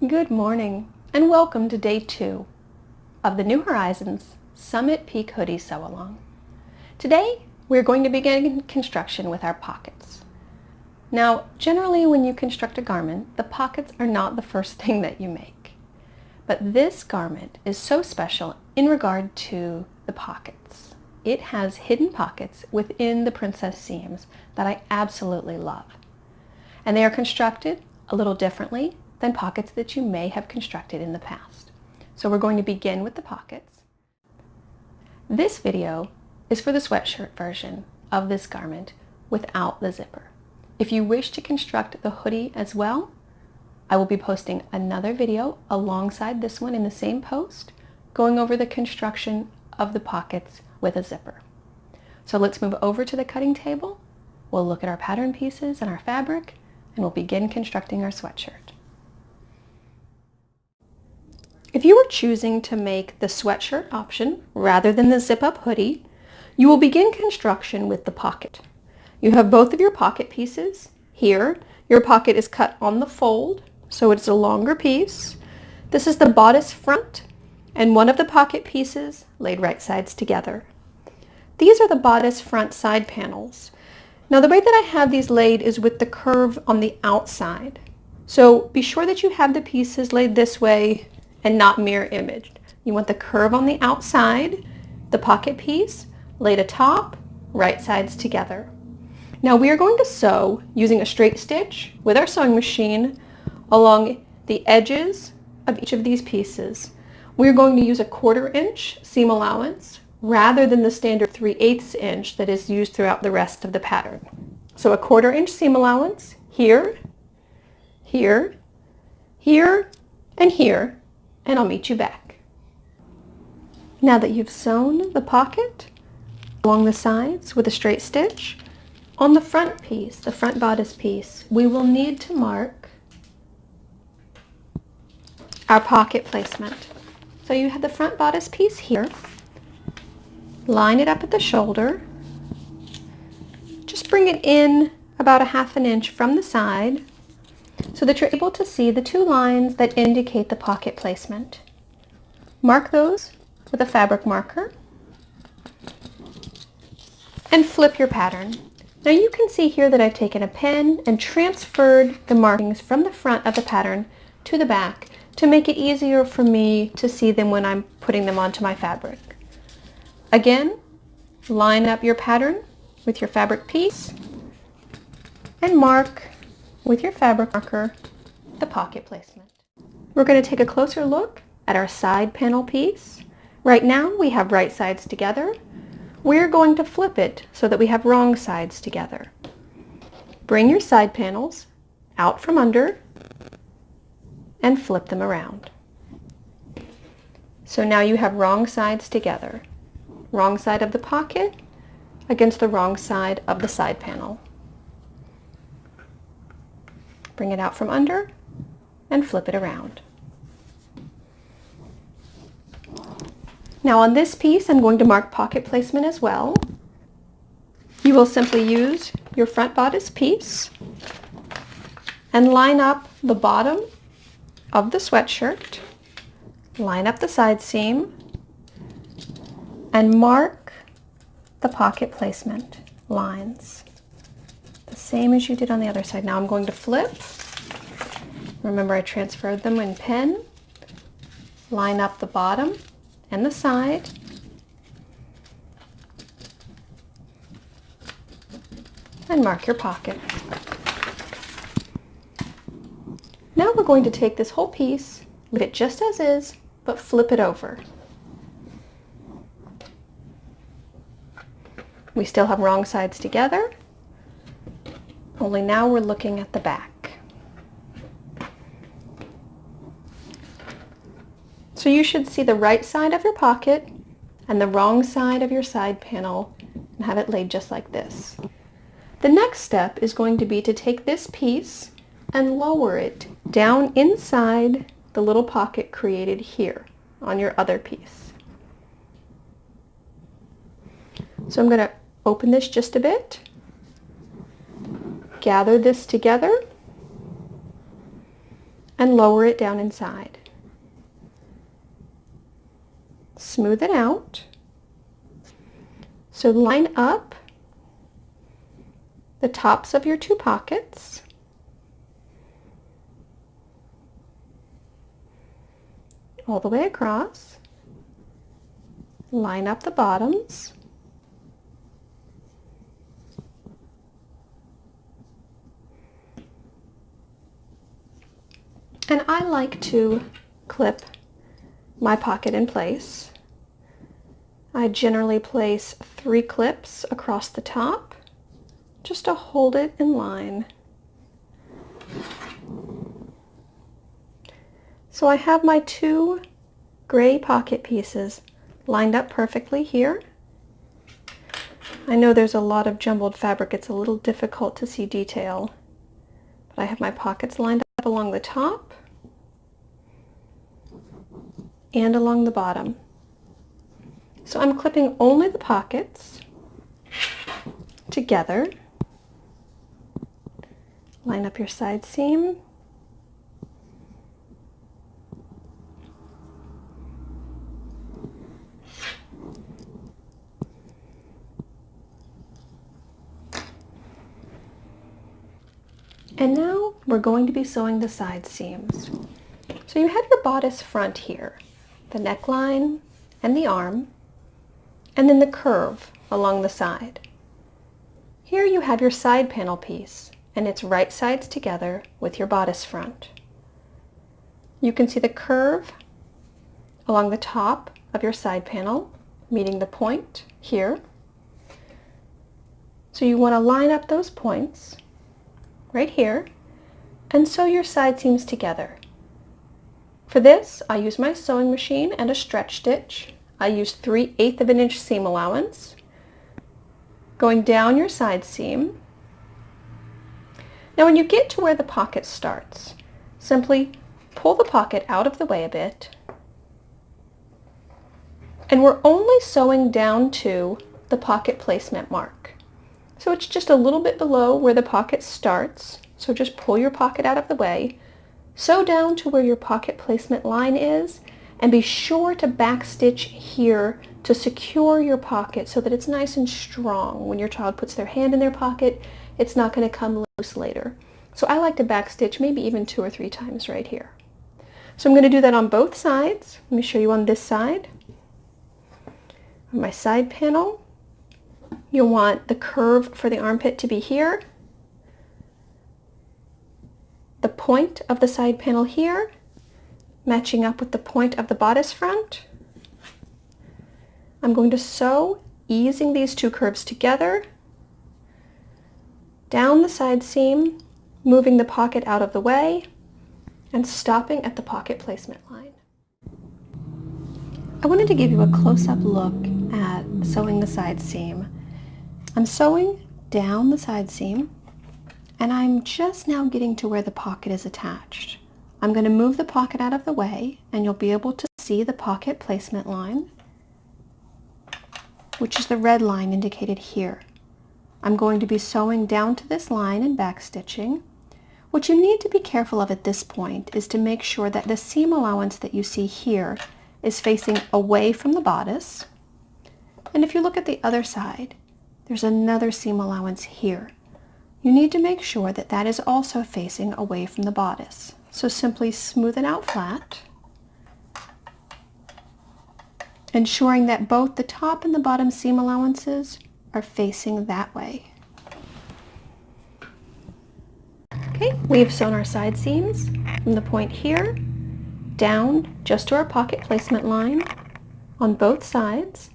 Good morning and welcome to day 2 of the New Horizons Summit Peak Hoodie Sew Along. Today we're going to begin construction with our pockets. Now generally when you construct a garment, the pockets are not the first thing that you make. But this garment is so special in regard to the pockets. It has hidden pockets within the princess seams that I absolutely love. And they are constructed a little differently than pockets that you may have constructed in the past. So we're going to begin with the pockets. This video is for the sweatshirt version of this garment without the zipper. If you wish to construct the hoodie as well, I will be posting another video alongside this one in the same post, going over the construction of the pockets with a zipper. So let's move over to the cutting table. We'll look at our pattern pieces and our fabric, and we'll begin constructing our sweatshirt. If you are choosing to make the sweatshirt option rather than the zip-up hoodie, you will begin construction with the pocket. You have both of your pocket pieces. Here, your pocket is cut on the fold, so it's a longer piece. This is the bodice front, and one of the pocket pieces laid right sides together. These are the bodice front side panels. Now the way that I have these laid is with the curve on the outside. So be sure that you have the pieces laid this way and not mirror imaged. You want the curve on the outside, the pocket piece laid atop, right sides together. Now we are going to sew using a straight stitch with our sewing machine along the edges of each of these pieces. We're going to use a 1/4 inch seam allowance rather than the standard 3/8 inch that is used throughout the rest of the pattern. So a 1/4 inch seam allowance here, here, here, and here, and I'll meet you back. Now that you've sewn the pocket along the sides with a straight stitch, on the front piece, the front bodice piece, we will need to mark our pocket placement. So you have the front bodice piece here. Line it up at the shoulder. Just bring it in about 1/2 inch from the side so that you're able to see the 2 lines that indicate the pocket placement. Mark those with a fabric marker and flip your pattern. Now you can see here that I've taken a pen and transferred the markings from the front of the pattern to the back to make it easier for me to see them when I'm putting them onto my fabric. Again, line up your pattern with your fabric piece and mark with your fabric marker the pocket placement. We're going to take a closer look at our side panel piece. Right now we have right sides together. We're going to flip it so that we have wrong sides together. Bring your side panels out from under and flip them around. So now you have wrong sides together. Wrong side of the pocket against the wrong side of the side panel. Bring it out from under and flip it around. Now on this piece I'm going to mark pocket placement as well. You will simply use your front bodice piece and line up the bottom of the sweatshirt, line up the side seam, and mark the pocket placement lines, the same as you did on the other side. Now I'm going to flip. Remember I transferred them in pen. Line up the bottom and the side, and mark your pocket. Now we're going to take this whole piece, leave it just as is, but flip it over. We still have wrong sides together, only now we're looking at the back. So you should see the right side of your pocket and the wrong side of your side panel and have it laid just like this. The next step is going to be to take this piece and lower it down inside the little pocket created here on your other piece. So I'm going to open this just a bit, gather this together, and lower it down inside. Smooth it out. So line up the tops of your 2 pockets. All the way across. Line up the bottoms. And I like to clip my pocket in place. I generally place 3 clips across the top just to hold it in line. So I have my 2 gray pocket pieces lined up perfectly here. I know there's a lot of jumbled fabric. It's a little difficult to see detail. But I have my pockets lined up along the top and along the bottom. So I'm clipping only the pockets together. Line up your side seam. And now we're going to be sewing the side seams. So you have your bodice front here, the neckline and the arm, and then the curve along the side. Here you have your side panel piece, and it's right sides together with your bodice front. You can see the curve along the top of your side panel, meeting the point here. So you want to line up those points right here and sew your side seams together. For this, I use my sewing machine and a stretch stitch. I use 3/8 of an inch seam allowance. Going down your side seam. Now when you get to where the pocket starts, simply pull the pocket out of the way a bit. And we're only sewing down to the pocket placement mark. So it's just a little bit below where the pocket starts. So just pull your pocket out of the way, sew down to where your pocket placement line is, and be sure to backstitch here to secure your pocket so that it's nice and strong. When your child puts their hand in their pocket, it's not going to come loose later. So I like to backstitch maybe even 2 or 3 times right here. So I'm going to do that on both sides. Let me show you on this side. On my side panel, you'll want the curve for the armpit to be here, the point of the side panel here, matching up with the point of the bodice front. I'm going to sew, easing these 2 curves together, down the side seam, moving the pocket out of the way, and stopping at the pocket placement line. I wanted to give you a close-up look at sewing the side seam. I'm sewing down the side seam, and I'm just now getting to where the pocket is attached. I'm going to move the pocket out of the way, and you'll be able to see the pocket placement line, which is the red line indicated here. I'm going to be sewing down to this line and backstitching. What you need to be careful of at this point is to make sure that the seam allowance that you see here is facing away from the bodice. And if you look at the other side, there's another seam allowance here. You need to make sure that that is also facing away from the bodice. So simply smooth it out flat, ensuring that both the top and the bottom seam allowances are facing that way. Okay, we've sewn our side seams from the point here down just to our pocket placement line on both sides.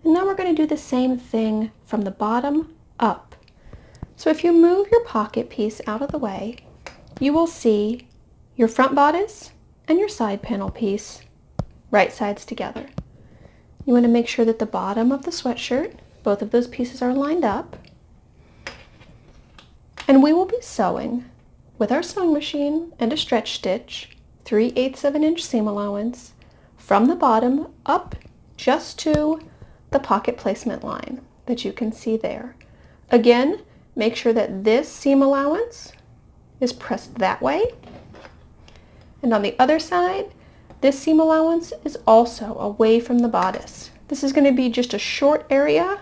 And now we're going to do the same thing from the bottom up. So if you move your pocket piece out of the way, you will see your front bodice and your side panel piece right sides together. You want to make sure that the bottom of the sweatshirt, both of those pieces are lined up. And we will be sewing with our sewing machine and a stretch stitch, 3/8 of an inch seam allowance, from the bottom up just to the pocket placement line that you can see there. Again, make sure that this seam allowance is pressed that way, And on the other side, this seam allowance is also away from the bodice. This is going to be just a short area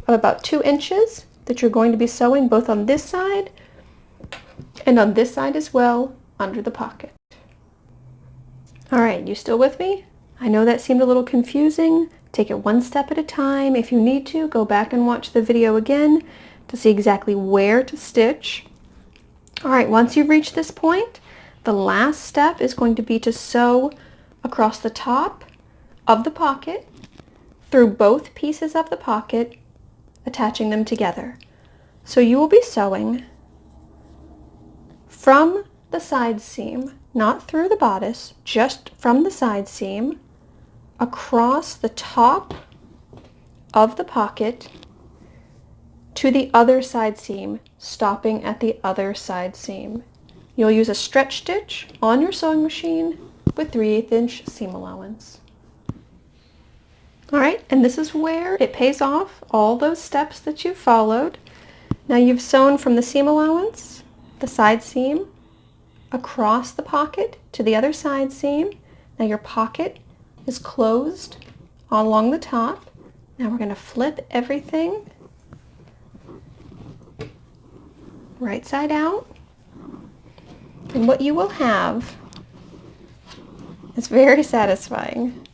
of about 2 inches that you're going to be sewing both on this side and on this side as well under the pocket. All right, you still with me? I know that seemed a little confusing. Take it one step at a time. If you need to, go back and watch the video again to see exactly where to stitch. All right, once you've reached this point, the last step is going to be to sew across the top of the pocket through both pieces of the pocket, attaching them together. So you will be sewing from the side seam, not through the bodice, just from the side seam, across the top of the pocket to the other side seam, stopping at the other side seam. You'll use a stretch stitch on your sewing machine with 3/8 inch seam allowance. All right, and this is where it pays off, all those steps that you've followed. Now you've sewn from the seam allowance, the side seam, across the pocket to the other side seam. Now your pocket is closed all along the top. Now we're going to flip everything right side out. And what you will have is very satisfying.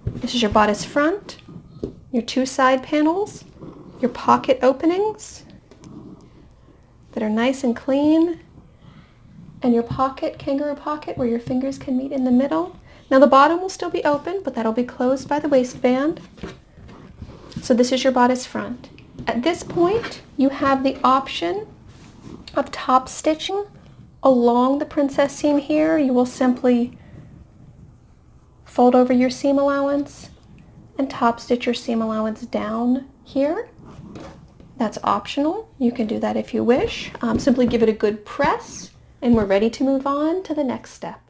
This is your bodice front, your 2 side panels, your pocket openings that are nice and clean, and your pocket, kangaroo pocket, where your fingers can meet in the middle. Now the bottom will still be open, but that'll be closed by the waistband. So this is your bodice front. At this point, you have the option of top stitching along the princess seam here. You will simply fold over your seam allowance and top stitch your seam allowance down here. That's optional. You can do that if you wish. Simply give it a good press, and we're ready to move on to the next step.